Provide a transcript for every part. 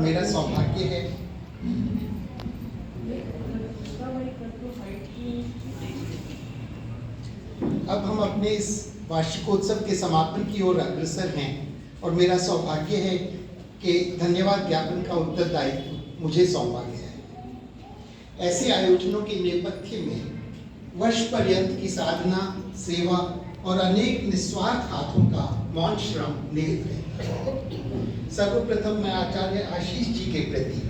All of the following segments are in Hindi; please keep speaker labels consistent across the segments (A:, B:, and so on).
A: मेरा सौभाग्य है अब हम अपने इस वार्षिकोत्सव के समापन की ओर अग्रसर हैं और मेरा सौभाग्य है कि धन्यवाद ज्ञापन का उत्तरदायित्व मुझे सौंपा गया है। ऐसे आयोजनों के नेपथ्य में वर्ष पर्यंत की साधना, सेवा और अनेक निस्वार्थ हाथों का मौन श्रम निहित है। सर्वप्रथम मैं आचार्य आशीष जी के प्रति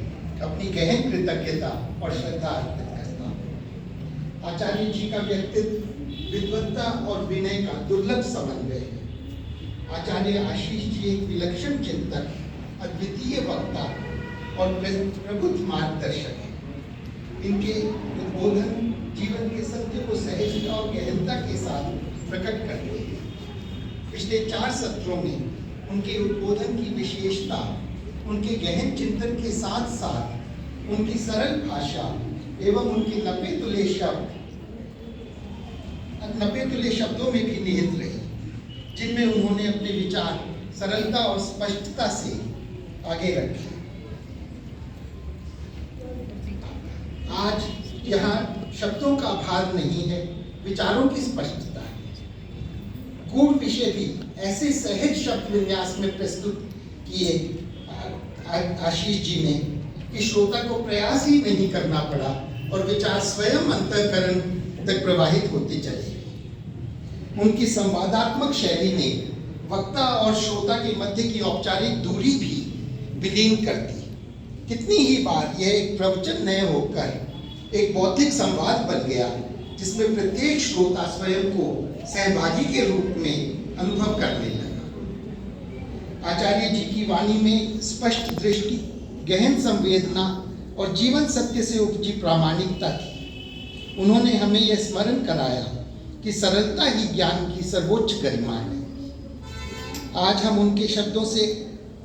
A: अपनी गहन कृतज्ञता और श्रद्धा अर्पित करता हूँ। आचार्य जी का व्यक्तित्व विद्वत्ता और विनय का दुर्लभ समन्वय है। आचार्य आशीष जी एक विलक्षण चिंतक, अद्वितीय वक्ता और प्रबुद्ध मार्गदर्शक हैं। इनके उद्बोधन जीवन के सत्य को सहजता और गहनता के साथ प्रकट करते हैं। पिछले 4 सत्रों में उनके उद्बोधन की विशेषता उनके गहन चिंतन के साथ साथ उनकी सरल भाषा एवं उनके 90 तुल्य शब्दों में भी निहित रही, जिनमें उन्होंने अपने विचार सरलता और स्पष्टता से आगे रखे। आज यहाँ शब्दों का भार नहीं है, विचारों की स्पष्टता है। गूढ़ विषय भी ऐसे सहज शब्द विन्यास में प्रस्तुत किए आशीष जी ने कि श्रोता को प्रयास ही नहीं करना पड़ा और विचार स्वयं अंतःकरण तक प्रवाहित होते चले। उनकी संवादात्मक शैली ने वक्ता और श्रोता के मध्य की औपचारिक दूरी भी विलीन कर दी। कितनी ही बार यह एक प्रवचन न होकर एक बौद्धिक संवाद बन गया, जिसमें प्रत्येक श्रोता स्वयं को सहभागी के रूप में अनुभव करने लगा। आचार्य जी की वाणी में स्पष्ट दृष्टि, गहन संवेदना और जीवन सत्य से उपजी प्रामाणिकता थी। उन्होंने हमें यह स्मरण कराया कि सरलता ही ज्ञान की सर्वोच्च गरिमा है। आज हम उनके शब्दों से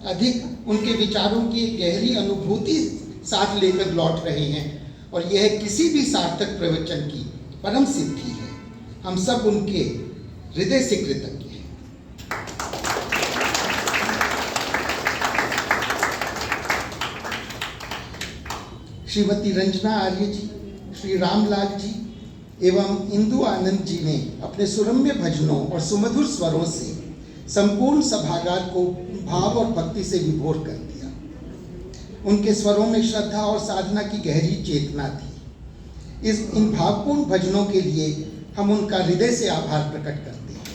A: अधिक उनके विचारों की एक गहरी अनुभूति साथ लेकर लौट रहे हैं और यह किसी भी सार्थक प्रवचन की परम सिद्धि है। हम सब उनके हृदय से कृतज्ञ हैं। श्रीमती रंजना आर्य जी, श्री रामलाल जी एवं इंदु आनंद जी ने अपने सुरम्य भजनों और सुमधुर स्वरों से संपूर्ण सभागार को भाव और भक्ति से विभोर कर दिया। उनके स्वरों में श्रद्धा और साधना की गहरी चेतना थी। इन भावपूर्ण भजनों के लिए हम उनका हृदय से आभार प्रकट करते हैं।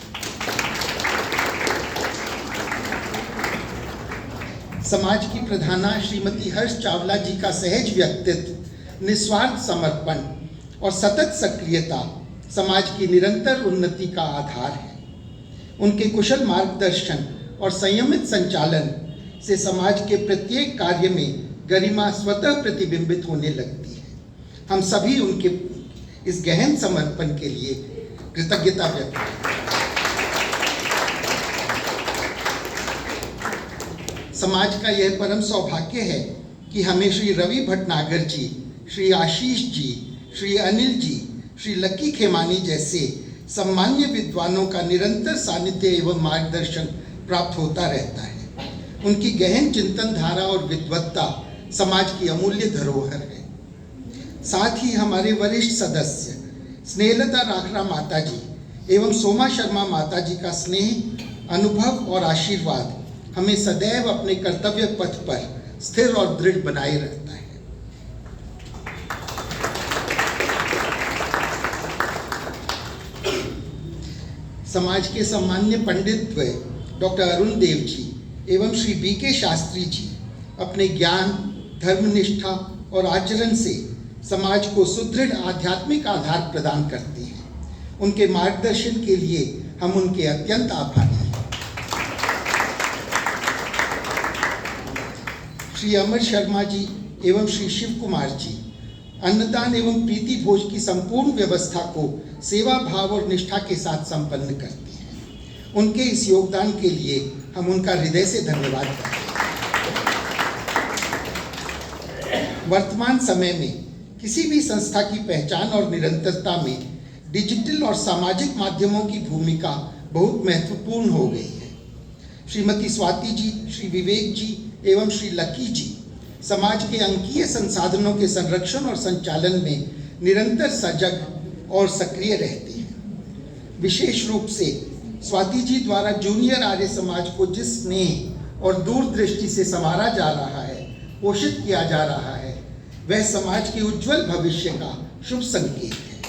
A: समाज की प्रधाना श्रीमती हर्ष चावला जी का सहज व्यक्तित्व, निस्वार्थ समर्पण और सतत सक्रियता समाज की निरंतर उन्नति का आधार है। उनके कुशल मार्गदर्शन और संयमित संचालन से समाज के प्रत्येक कार्य में गरिमा स्वतः प्रतिबिंबित होने लगती है। हम सभी उनके इस गहन समर्पण के लिए कृतज्ञता व्यक्त करते हैं। समाज का यह परम सौभाग्य है कि हमें श्री रवि भटनागर जी, श्री आशीष जी, श्री अनिल जी, श्री लक्की खेमानी जैसे सम्मान्य विद्वानों का निरंतर सानिध्य एवं मार्गदर्शन प्राप्त होता रहता है। उनकी गहन चिंतन धारा और विद्वत्ता समाज की अमूल्य धरोहर है। साथ ही हमारे वरिष्ठ सदस्य स्नेहलता राखरा माता जी एवं सोमा शर्मा माता जी का स्नेह, अनुभव और आशीर्वाद हमें सदैव अपने कर्तव्य पथ पर स्थिर और दृढ़ बनाए रखता है। समाज के सम्मान्य पंडित डॉक्टर अरुण देव जी एवं श्री BK शास्त्री जी अपने ज्ञान, धर्मनिष्ठा और आचरण से समाज को सुदृढ़ आध्यात्मिक आधार प्रदान करते हैं। उनके मार्गदर्शन के लिए हम उनके अत्यंत आभारी हैं। श्री अमर शर्मा जी एवं श्री शिव कुमार जी अन्नदान एवं प्रीति भोज की संपूर्ण व्यवस्था को सेवा भाव और निष्ठा के साथ संपन्न करते हैं। उनके इस योगदान के लिए हम उनका हृदय से धन्यवाद करते हैं। वर्तमान समय में किसी भी संस्था की पहचान और निरंतरता में डिजिटल और सामाजिक माध्यमों की भूमिका बहुत महत्वपूर्ण हो गई है। श्रीमती स्वाति जी, श्री विवेक जी एवं श्री लकी जी समाज के अंकीय संसाधनों के संरक्षण और संचालन में निरंतर सजग और सक्रिय रहती हैं। विशेष रूप से स्वाति जी द्वारा जूनियर आर्य समाज को जिस स्नेह और दूरदृष्टि से संवारा जा रहा है, पोषित किया जा रहा है, वह समाज के उज्जवल भविष्य का शुभ संकेत है।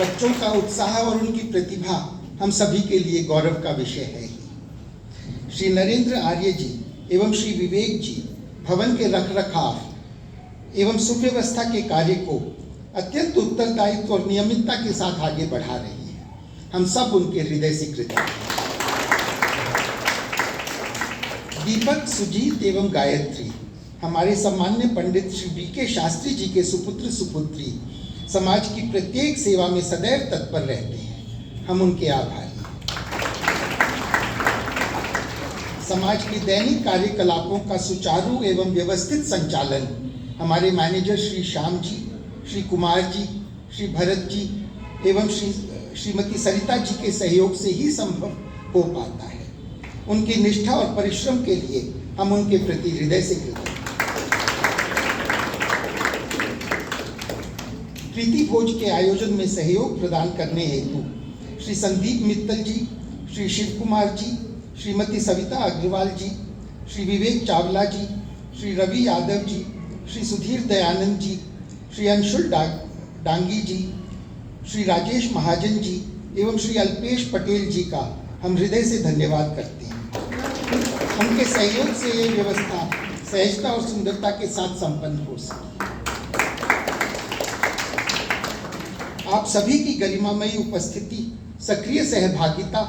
A: बच्चों का उत्साह और उनकी प्रतिभा हम सभी के लिए गौरव का विषय है ही। श्री नरेंद्र आर्य जी एवं श्री विवेक जी भवन के रखरखाव एवं सुव्यवस्था के कार्य को अत्यंत उत्तरदायित्व और नियमितता के साथ आगे बढ़ा रही हैं। हम सब उनके हृदय से कृतज्ञ हैं। दीपक, सुजीत एवं गायत्री हमारे सम्मान्य पंडित श्री बी.के. शास्त्री जी के सुपुत्र सुपुत्री समाज की प्रत्येक सेवा में सदैव तत्पर रहते हैं। हम उनके आभारी हैं। समाज की दैनिक कार्यकलापों का सुचारू एवं व्यवस्थित संचालन हमारे मैनेजर श्री श्याम जी, श्री कुमार जी, श्री भरत जी एवं श्रीमती सरिता जी के सहयोग से ही संभव हो पाता है। उनकी निष्ठा और परिश्रम के लिए हम उनके प्रति हृदय से कृतज्ञ हैं। प्रीति भोज के आयोजन में सहयोग प्रदान करने हेतु श्री संदीप मित्तल जी, श्री शिव कुमार जी, श्रीमती सविता अग्रवाल जी, श्री विवेक चावला जी, श्री रवि यादव जी, श्री सुधीर दयानंद जी, श्री अंशुल डांगी जी, श्री राजेश महाजन जी एवं श्री अल्पेश पटेल जी का हम हृदय से धन्यवाद करते हैं। उनके सहयोग से ये व्यवस्था सहजता और सुंदरता के साथ संपन्न हो सकी। आप सभी की गरिमामयी उपस्थिति, सक्रिय सहभागिता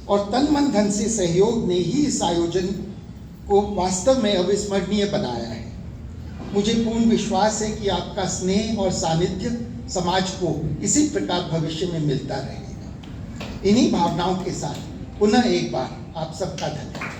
A: और तन मन धन से सहयोग ने ही इस आयोजन को वास्तव में अविस्मरणीय बनाया है। मुझे पूर्ण विश्वास है कि आपका स्नेह और सानिध्य समाज को इसी प्रकार भविष्य में मिलता रहेगा। इन्हीं भावनाओं के साथ पुनः एक बार आप सबका धन्यवाद।